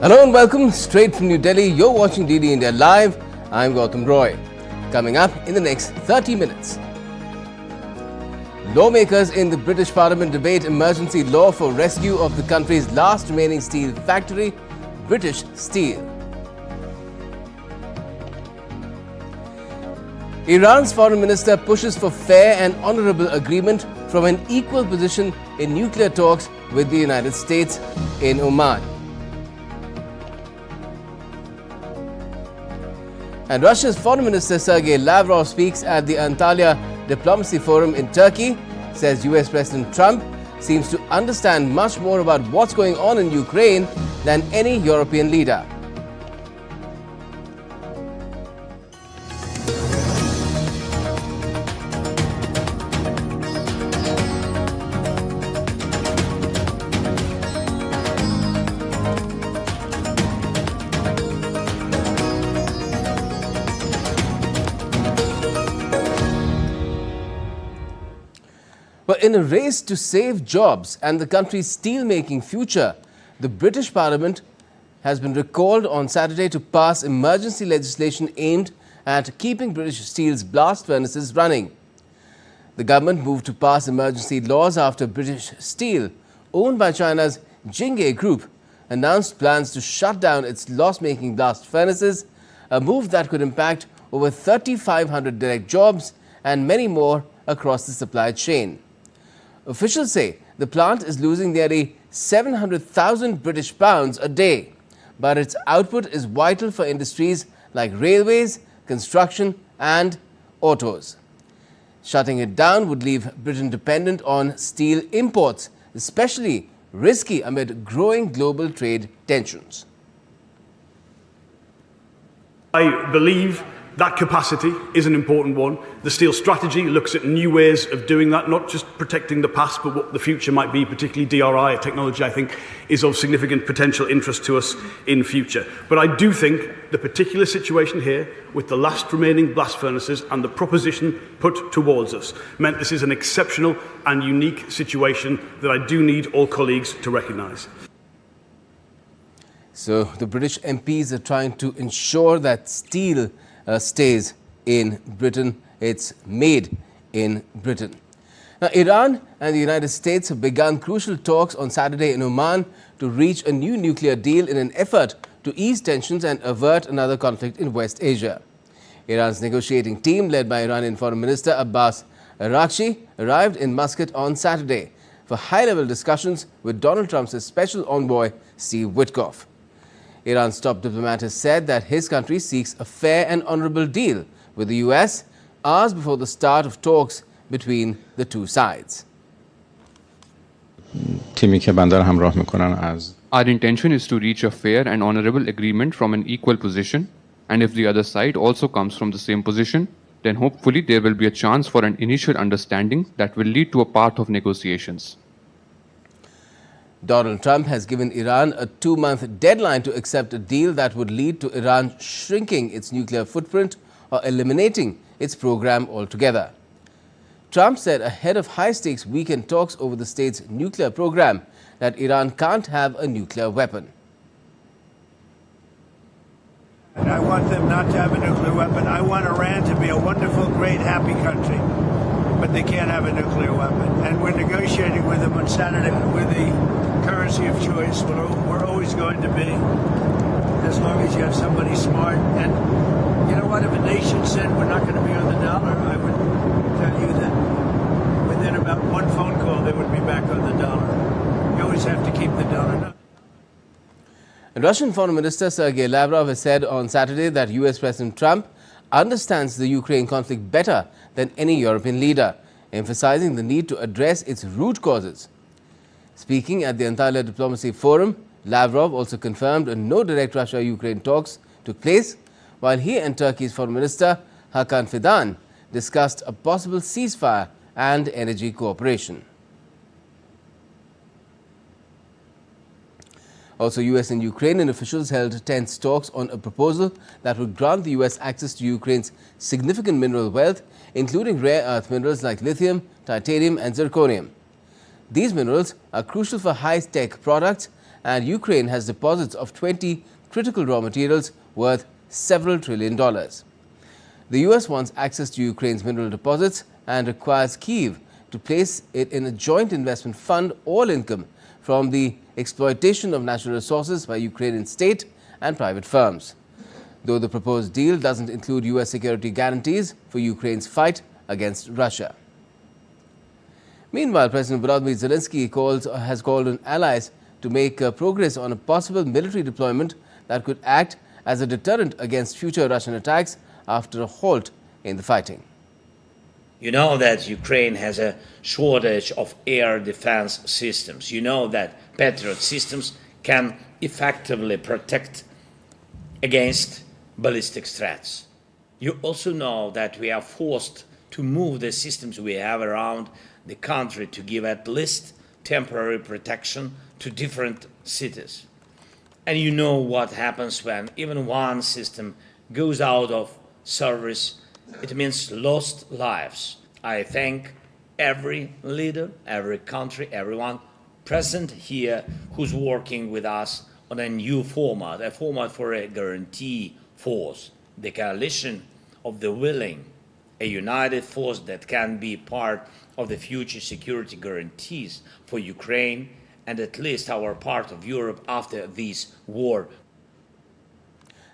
Hello and welcome straight from New Delhi. You're watching DD India Live. I'm Gautam Roy. Coming up in the next 30 minutes. Lawmakers in the British Parliament debate emergency law for rescue of the country's last remaining steel factory, British Steel. Iran's foreign minister pushes for fair and honorable agreement from an equal position in nuclear talks with the United States in Oman. And Russia's foreign minister Sergei Lavrov speaks at the Antalya Diplomacy Forum in Turkey, says US President Trump seems to understand much more about what's going on in Ukraine than any European leader. But in a race to save jobs and the country's steel-making future, the British Parliament has been recalled on Saturday to pass emergency legislation aimed at keeping British Steel's blast furnaces running. The government moved to pass emergency laws after British Steel, owned by China's Jinghe Group, announced plans to shut down its loss-making blast furnaces, a move that could impact over 3,500 direct jobs and many more across the supply chain. Officials say the plant is losing nearly 700,000 British pounds a day, but its output is vital for industries like railways, construction and autos. Shutting it down would leave Britain dependent on steel imports, especially risky amid growing global trade tensions. I believe that capacity is an important one. The steel strategy looks at new ways of doing that, not just protecting the past, but what the future might be, particularly DRI, a technology I think is of significant potential interest to us in future. But I do think the particular situation here with the last remaining blast furnaces and the proposition put towards us meant this is an exceptional and unique situation that I do need all colleagues to recognise. So the British MPs are trying to ensure that steel stays in Britain. It's made in Britain. Now, Iran and the United States have begun crucial talks on Saturday in Oman to reach a new nuclear deal in an effort to ease tensions and avert another conflict in West Asia. Iran's negotiating team, led by Iranian Foreign Minister Abbas Araghchi, arrived in Muscat on Saturday for high-level discussions with Donald Trump's special envoy, Steve Witkoff. Iran's top diplomat has said that his country seeks a fair and honorable deal with the US hours before the start of talks between the two sides. Our intention is to reach a fair and honorable agreement from an equal position, and if the other side also comes from the same position, then hopefully there will be a chance for an initial understanding that will lead to a path of negotiations. Donald Trump has given Iran a 2-month deadline to accept a deal that would lead to Iran shrinking its nuclear footprint or eliminating its program altogether. Trump said ahead of high-stakes weekend talks over the state's nuclear program that Iran can't have a nuclear weapon. And I want them not to have a nuclear weapon. I want Iran to be a wonderful, great, happy country. But they can't have a nuclear weapon. And we're negotiating with them on Saturday with the currency of choice. We're always going to be, as long as you have somebody smart. And you know what? If a nation said we're not going to be on the dollar, I would tell you that within about one phone call, they would be back on the dollar. You always have to keep the dollar. And Russian Foreign Minister Sergei Lavrov has said on Saturday that US President Trump understands the Ukraine conflict better than any European leader, emphasizing the need to address its root causes. Speaking at the Antalya Diplomacy Forum, Lavrov also confirmed no direct Russia-Ukraine talks took place, while he and Turkey's Foreign Minister Hakan Fidan discussed a possible ceasefire and energy cooperation. Also, US and Ukrainian officials held tense talks on a proposal that would grant the US access to Ukraine's significant mineral wealth, including rare earth minerals like lithium, titanium and zirconium. These minerals are crucial for high-tech products and Ukraine has deposits of 20 critical raw materials worth several $1 trillion. The US wants access to Ukraine's mineral deposits and requires Kyiv to place it in a joint investment fund all income from the exploitation of natural resources by Ukrainian state and private firms. Though the proposed deal doesn't include US security guarantees for Ukraine's fight against Russia. Meanwhile, President Volodymyr Zelensky has called on allies to make progress on a possible military deployment that could act as a deterrent against future Russian attacks after a halt in the fighting. You know that Ukraine has a shortage of air defense systems. You know that Patriot systems can effectively protect against ballistic threats. You also know that we are forced to move the systems we have around the country to give at least temporary protection to different cities. And you know what happens when even one system goes out of service. It means lost lives. I thank every leader, every country, everyone present here who's working with us on a new format, a format for a guarantee force, the coalition of the willing, a united force that can be part of the future security guarantees for Ukraine and at least our part of Europe after this war.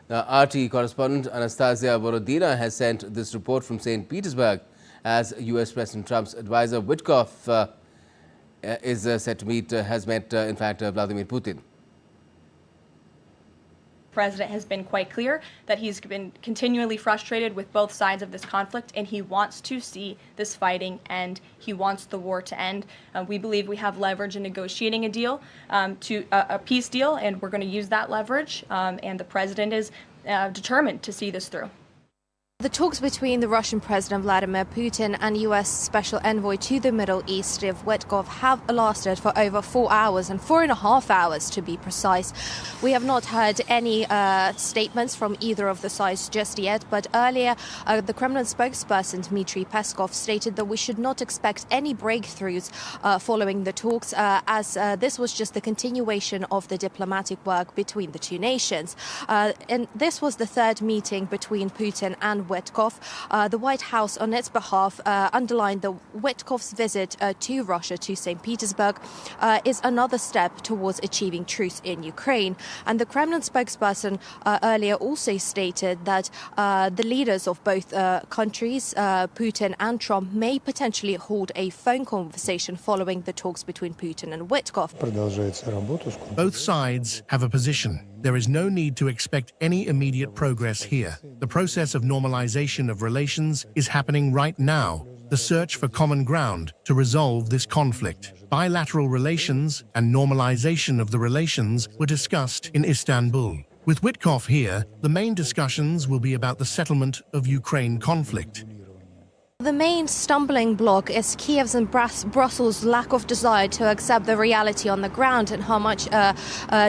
Now, RT correspondent Anastasia Borodina has sent this report from St. Petersburg as US President Trump's advisor Witkoff is set to meet, has met, in fact, Vladimir Putin. The president has been quite clear that he's been continually frustrated with both sides of this conflict, and he wants to see this fighting end. He wants the war to end. We believe we have leverage in negotiating a deal, a peace deal, and we're going to use that leverage, and the president is determined to see this through. The talks between the Russian President Vladimir Putin and US Special Envoy to the Middle East, Steve Witkoff, have lasted for over 4 hours, and 4.5 hours to be precise. We have not heard any statements from either of the sides just yet, but earlier the Kremlin spokesperson Dmitry Peskov stated that we should not expect any breakthroughs following the talks, as this was just the continuation of the diplomatic work between the two nations. And this was the third meeting between Putin and Witkoff. The White House, on its behalf, underlined that Witkoff's visit to Russia, to St. Petersburg, is another step towards achieving truce in Ukraine. And the Kremlin spokesperson earlier also stated that the leaders of both countries, Putin and Trump, may potentially hold a phone conversation following the talks between Putin and Witkoff. Both sides have a position. There is no need to expect any immediate progress here. The process of normalization of relations is happening right now. The search for common ground to resolve this conflict. Bilateral relations and normalization of the relations were discussed in Istanbul. With Witkoff here, the main discussions will be about the settlement of Ukraine conflict. The main stumbling block is Kiev's and Brussels' lack of desire to accept the reality on the ground and how much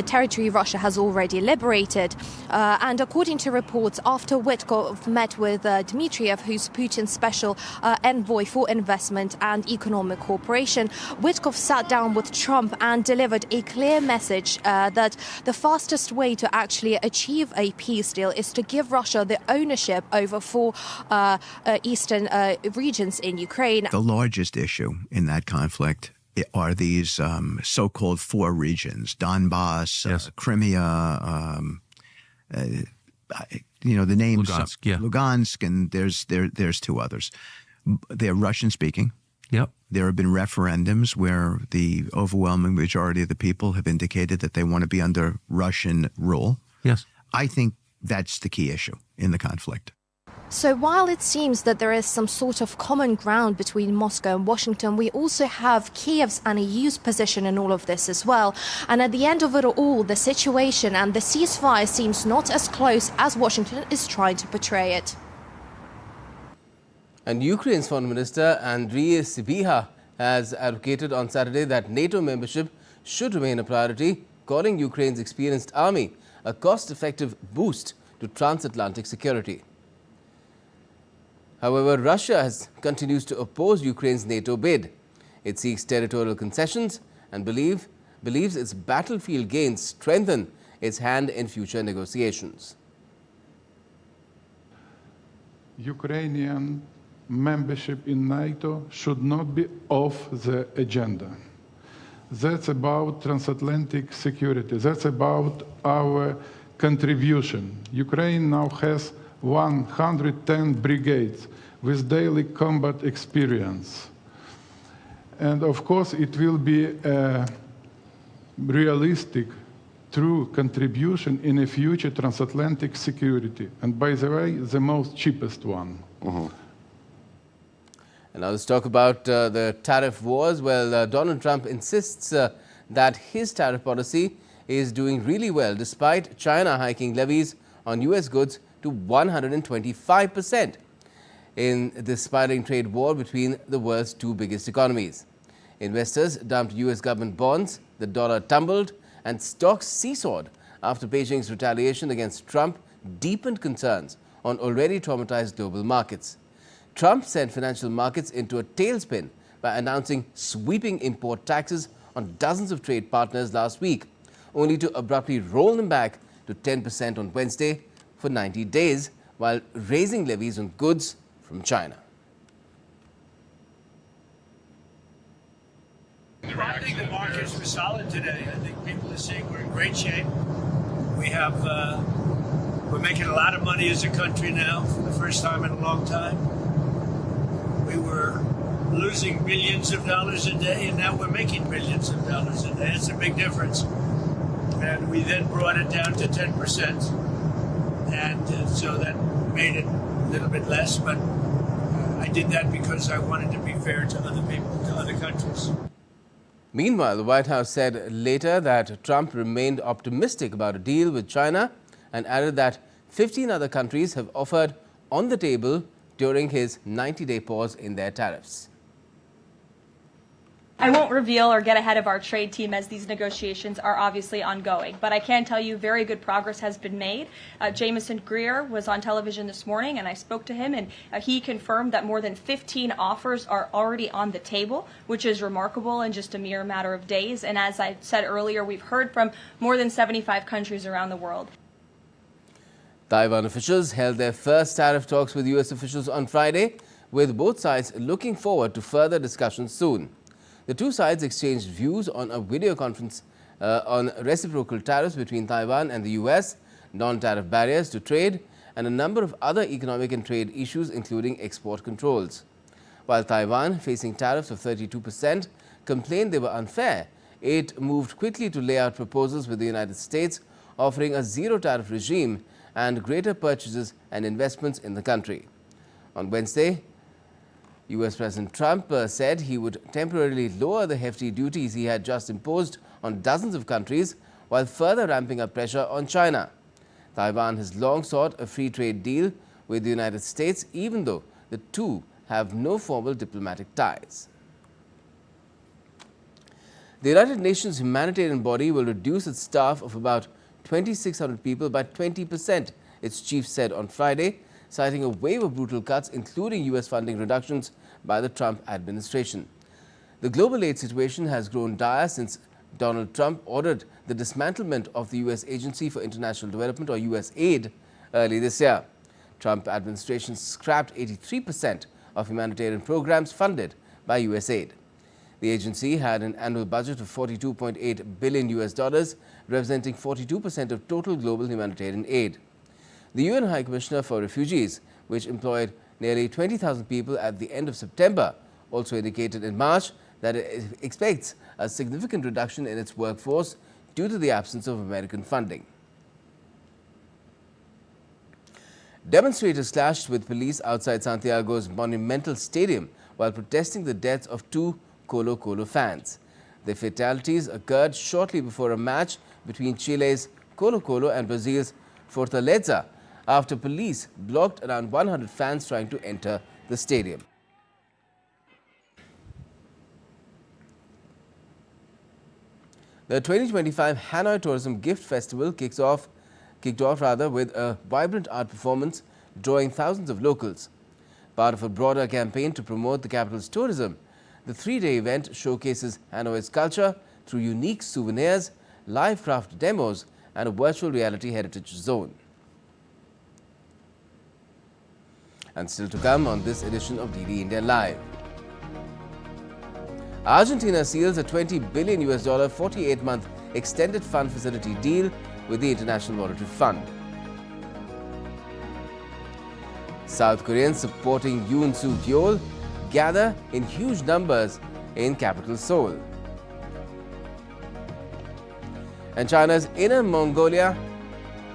territory Russia has already liberated. And according to reports, after Witkoff met with Dmitriev, who's Putin's special envoy for investment and economic cooperation, Witkoff sat down with Trump and delivered a clear message that the fastest way to actually achieve a peace deal is to give Russia the ownership over 4 eastern regions in Ukraine. The largest issue in that conflict are these so-called 4 regions: Donbass, yes. Crimea, the names Lugansk, and there's 2 others. They're Russian-speaking. Yep. There have been referendums where the overwhelming majority of the people have indicated that they want to be under Russian rule. Yes. I think that's the key issue in the conflict. So while it seems that there is some sort of common ground between Moscow and Washington, we also have Kiev's and EU's position in all of this as well. And at the end of it all, the situation and the ceasefire seems not as close as Washington is trying to portray it. And Ukraine's Foreign Minister Andriy Sybiha has advocated on Saturday that NATO membership should remain a priority, calling Ukraine's experienced army a cost-effective boost to transatlantic security. However, Russia continues to oppose Ukraine's NATO bid. It seeks territorial concessions and believes believes its battlefield gains strengthen its hand in future negotiations. Ukrainian membership in NATO should not be off the agenda. That's about transatlantic security. That's about our contribution. Ukraine now has 110 brigades with daily combat experience. And of course, it will be a realistic, true contribution in a future transatlantic security. And by the way, the most cheapest one. And now let's talk about the tariff wars. Well, Donald Trump insists that his tariff policy is doing really well despite China hiking levies on U.S. goods to 125% in this spiraling trade war between the world's two biggest economies. Investors dumped U.S. government bonds, the dollar tumbled, and stocks seesawed after Beijing's retaliation against Trump deepened concerns on already traumatized global markets. Trump sent financial markets into a tailspin by announcing sweeping import taxes on dozens of trade partners last week, only to abruptly roll them back to 10% on Wednesday for 90 days, while raising levies on goods from China. I think the markets were solid today. I think people are saying we're in great shape. We're making a lot of money as a country now for the first time in a long time. We were losing billions of dollars a day, and now we're making billions of dollars a day. It's a big difference. And we then brought it down to 10%. And so that made it a little bit less, but I did that because I wanted to be fair to other people, to other countries. Meanwhile, the White House said later that Trump remained optimistic about a deal with China and added that 15 other countries have offered on the table during his 90-day pause in their tariffs. I won't reveal or get ahead of our trade team as these negotiations are obviously ongoing, but I can tell you very good progress has been made. Jameson Greer was on television this morning and I spoke to him, and he confirmed that more than 15 offers are already on the table, which is remarkable in just a mere matter of days. And as I said earlier, we've heard from more than 75 countries around the world. Taiwan officials held their first tariff talks with U.S. officials on Friday, with both sides looking forward to further discussions soon. The two sides exchanged views on a video conference on reciprocal tariffs between Taiwan and the U.S., non-tariff barriers to trade, and a number of other economic and trade issues, including export controls. While Taiwan, facing tariffs of 32%, complained they were unfair, it moved quickly to lay out proposals with the United States, offering a zero-tariff regime and greater purchases and investments in the country. On Wednesday, U.S. President Trump said he would temporarily lower the hefty duties he had just imposed on dozens of countries while further ramping up pressure on China. Taiwan has long sought a free trade deal with the United States, even though the two have no formal diplomatic ties. The United Nations humanitarian body will reduce its staff of about 2,600 people by 20%, its chief said on Friday, citing a wave of brutal cuts, including U.S. funding reductions by the Trump administration. The global aid situation has grown dire since Donald Trump ordered the dismantlement of the U.S. Agency for International Development, or USAID, early this year. Trump administration scrapped 83% of humanitarian programs funded by USAID. The agency had an annual budget of $42.8 billion, representing 42% of total global humanitarian aid. The UN High Commissioner for Refugees, which employed nearly 20,000 people at the end of September, also indicated in March that it expects a significant reduction in its workforce due to the absence of American funding. Demonstrators clashed with police outside Santiago's Monumental Stadium while protesting the deaths of two Colo-Colo fans. The fatalities occurred shortly before a match between Chile's Colo-Colo and Brazil's Fortaleza, after police blocked around 100 fans trying to enter the stadium. The 2025 Hanoi Tourism Gift Festival kicked off with a vibrant art performance drawing thousands of locals. Part of a broader campaign to promote the capital's tourism, the three-day event showcases Hanoi's culture, through unique souvenirs, live craft demos and a virtual reality heritage zone. And still to come on this edition of DD India Live. Argentina seals a $20 billion 48-month extended fund facility deal with the International Monetary Fund. South Koreans supporting Yoon Suk-yeol gather in huge numbers in capital Seoul. And China's Inner Mongolia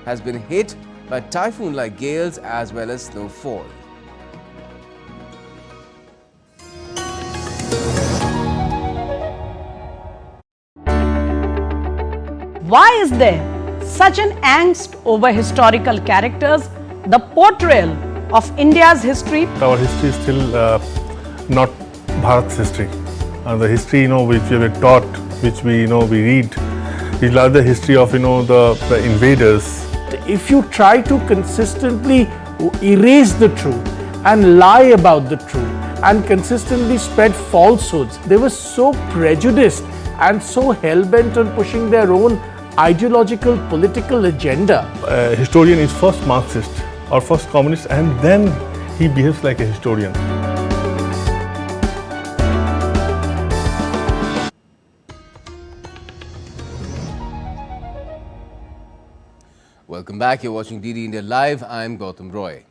has been hit by typhoon-like gales as well as snowfall. Why is there such an angst over historical characters? The portrayal of India's history. Our history is still not Bharat's history. And the history, which we were taught, which we read, is like the history of, the invaders. If you try to consistently erase the truth and lie about the truth and consistently spread falsehoods, they were so prejudiced and so hell-bent on pushing their own ideological political agenda. A historian is first Marxist or first communist, and then he behaves like a historian. Welcome back. You're watching DD India Live. I'm Gautam Roy.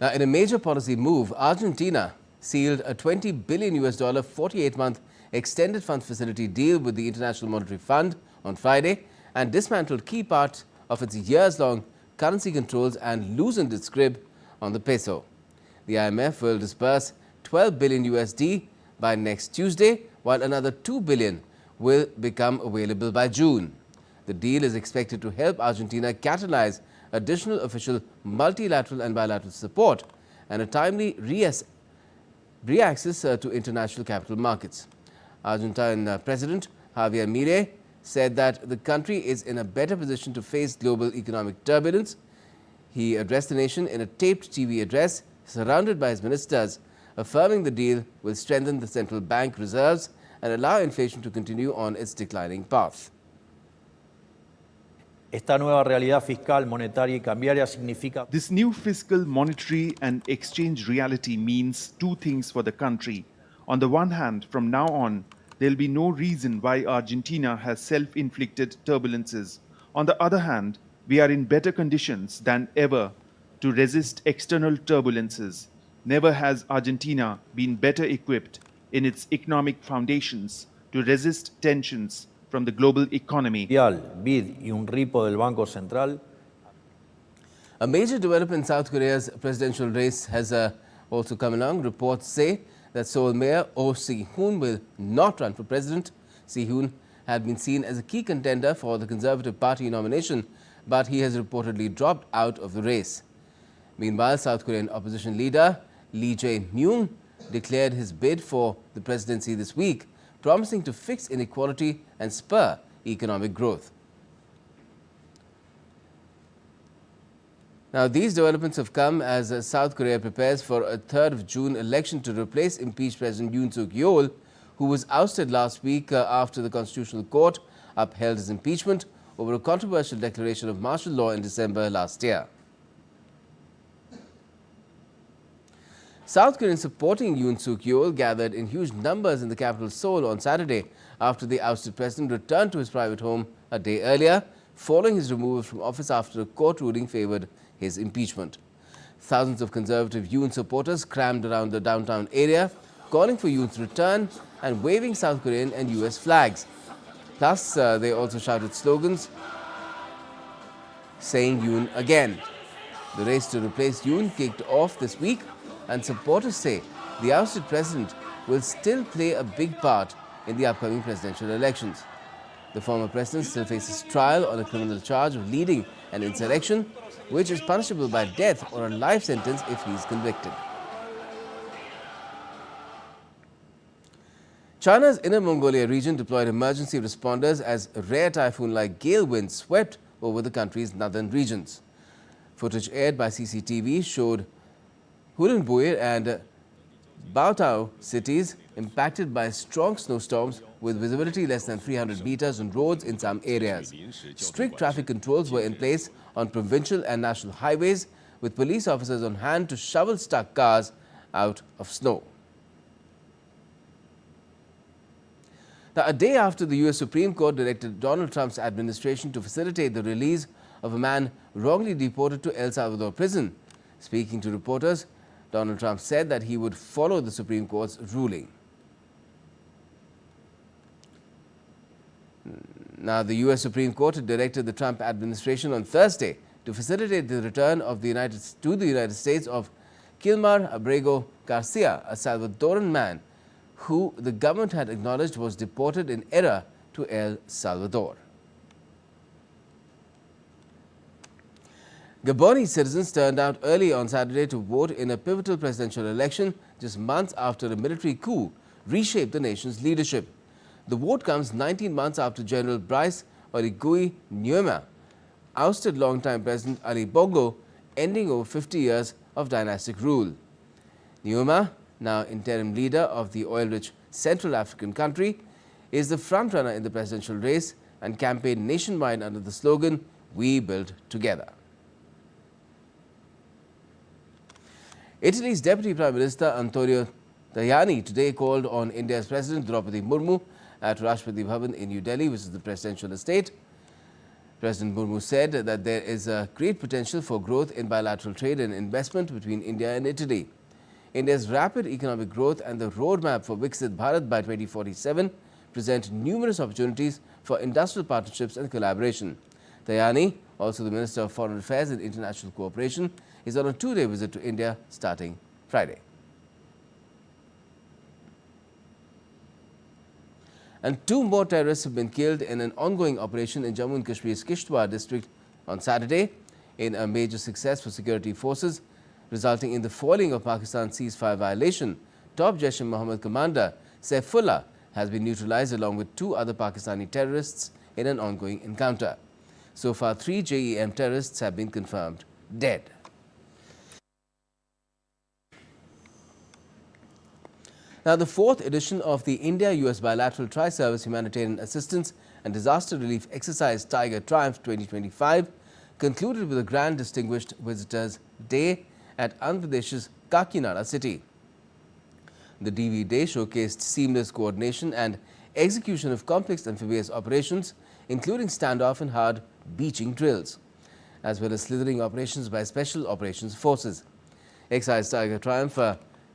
Now, in a major policy move, Argentina sealed a $20 billion 48-month extended fund facility deal with the International Monetary Fund on Friday and dismantled key parts of its years-long currency controls and loosened its grip on the peso. The IMF will disburse $12 billion by next Tuesday, while another $2 billion will become available by June. The deal is expected to help Argentina catalyze additional official multilateral and bilateral support and a timely re-access to international capital markets. Argentine President Javier Milei said that the country is in a better position to face global economic turbulence. He addressed the nation in a taped TV address surrounded by his ministers, affirming the deal will strengthen the central bank reserves and allow inflation to continue on its declining path. Esta nueva realidad fiscal, monetaria y cambiaria significa. This new fiscal, monetary and exchange reality means two things for the country. On the one hand, from now on, there will be no reason why Argentina has self-inflicted turbulences. On the other hand, we are in better conditions than ever to resist external turbulences. Never has Argentina been better equipped in its economic foundations to resist tensions from the global economy. BID y un repo del Banco Central. A major development in South Korea's presidential race has also come along. Reports say that Seoul Mayor Oh Si-hoon will not run for president. Si-hoon had been seen as a key contender for the Conservative Party nomination, but he has reportedly dropped out of the race. Meanwhile, South Korean opposition leader Lee Jae-myung declared his bid for the presidency this week, promising to fix inequality and spur economic growth. Now, these developments have come as South Korea prepares for a 3rd of June election to replace impeached President Yoon Suk-yeol, who was ousted last week after the Constitutional Court upheld his impeachment over a controversial declaration of martial law in December last year. South Koreans supporting Yoon Suk-yeol gathered in huge numbers in the capital Seoul on Saturday after the ousted president returned to his private home a day earlier, following his removal from office after a court ruling favoured his impeachment. Thousands of conservative Yoon supporters crammed around the downtown area, calling for Yoon's return and waving South Korean and US flags. Plus, they also shouted slogans saying Yoon again. The race to replace Yoon kicked off this week, and supporters say the ousted president will still play a big part in the upcoming presidential elections. The former president still faces trial on a criminal charge of leading an insurrection, which is punishable by death or a life sentence if he is convicted. China's Inner Mongolia region deployed emergency responders as rare typhoon-like gale winds swept over the country's northern regions. Footage aired by CCTV showed Hulenbuir and Baotao cities impacted by strong snowstorms with visibility less than 300 meters on roads in some areas. Strict traffic controls were in place on provincial and national highways, with police officers on hand to shovel stuck cars out of snow. Now, a day after the US Supreme Court directed Donald Trump's administration to facilitate the release of a man wrongly deported to El Salvador prison, speaking to reporters, Donald Trump said that he would follow the Supreme Court's ruling. Now, the US Supreme Court had directed the Trump administration on Thursday to facilitate the return of the United States of Kilmar Abrego Garcia, a Salvadoran man who the government had acknowledged was deported in error to El Salvador. Gabonese citizens turned out early on Saturday to vote in a pivotal presidential election just months after a military coup reshaped the nation's leadership. The vote comes 19 months after General Brice Oligui Nguema ousted longtime President Ali Bongo, ending over 50 years of dynastic rule. Nguema, now interim leader of the oil-rich Central African country, is the frontrunner in the presidential race and campaigned nationwide under the slogan, "We Build Together." Italy's Deputy Prime Minister Antonio Tajani today called on India's President Draupadi Murmu at Rashtrapati Bhavan in New Delhi, which is the presidential estate. President Murmu said that there is a great potential for growth in bilateral trade and investment between India and Italy. India's rapid economic growth and the roadmap for Viksit Bharat by 2047 present numerous opportunities for industrial partnerships and collaboration. Tajani, also the Minister of Foreign Affairs and International Cooperation, is on a two-day visit to India starting Friday. And 2 more terrorists have been killed in an ongoing operation in Jammu and Kashmir's Kishtwar district on Saturday, in a major success for security forces, resulting in the foiling of Pakistan's ceasefire violation. Top Jaish-e-Mohammed commander Saifullah has been neutralized along with 2 other Pakistani terrorists in an ongoing encounter. So far, 3 JEM terrorists have been confirmed dead. Now, the 4th edition of the India-US Bilateral Tri-Service Humanitarian Assistance and Disaster Relief Exercise Tiger Triumph 2025 concluded with a Grand Distinguished Visitors Day at Andhra Pradesh's Kakinada city. The DV Day showcased seamless coordination and execution of complex amphibious operations, including standoff and hard beaching drills, as well as slithering operations by Special Operations Forces. Exercise Tiger Triumph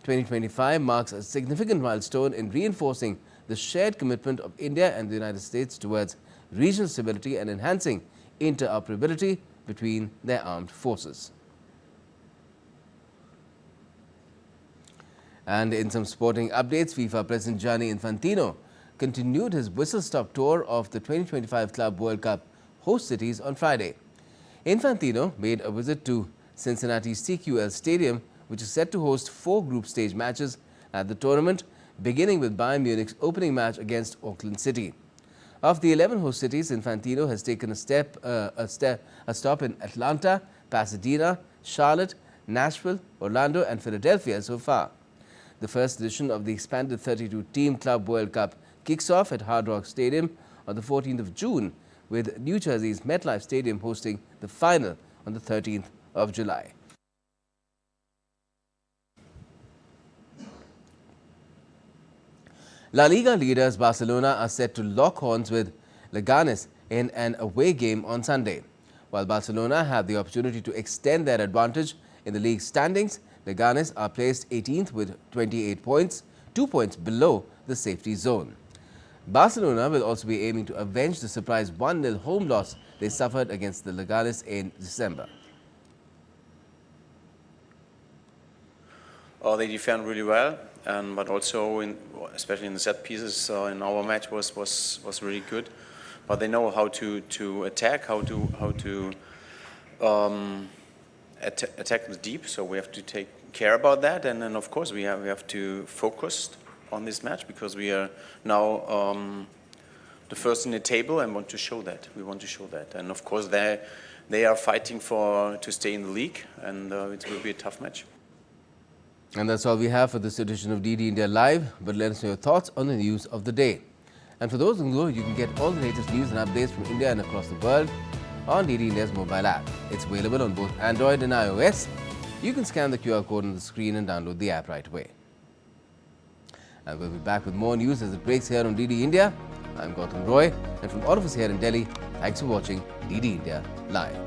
2025 marks a significant milestone in reinforcing the shared commitment of India and the United States towards regional stability and enhancing interoperability between their armed forces. And in some sporting updates, FIFA President Gianni Infantino continued his whistle-stop tour of the 2025 Club World Cup host cities on Friday. Infantino made a visit to Cincinnati's TQL Stadium, which is set to host 4 group stage matches at the tournament, beginning with Bayern Munich's opening match against Auckland City. Of the 11 host cities, Infantino has taken a stop in Atlanta, Pasadena, Charlotte, Nashville, Orlando and Philadelphia so far. The first edition of the expanded 32-team Club World Cup kicks off at Hard Rock Stadium on the 14th of June, with New Jersey's MetLife Stadium hosting the final on the 13th of July. La Liga leaders Barcelona are set to lock horns with Leganes in an away game on Sunday. While Barcelona have the opportunity to extend their advantage in the league standings, Leganes are placed 18th with 28 points, 2 points below the safety zone. Barcelona will also be aiming to avenge the surprise 1-0 home loss they suffered against the Leganes in December. They defend really well, but also, especially in the set pieces, in our match was really good. But they know how to attack, how to attack the deep. So we have to take care about that, and then of course we have to focus on this match because we are now the first in the table and want to show that. We want to show that, and of course they are fighting to stay in the league, and it will be a tough match. And that's all we have for this edition of DD India Live, but let us know your thoughts on the news of the day. And for those who know, you can get all the latest news and updates from India and across the world on DD India's mobile app. It's available on both Android and iOS. You can scan the QR code on the screen and download the app right away. And we'll be back with more news as it breaks here on DD India. I'm Gautam Roy, and from all of us here in Delhi, thanks for watching DD India Live.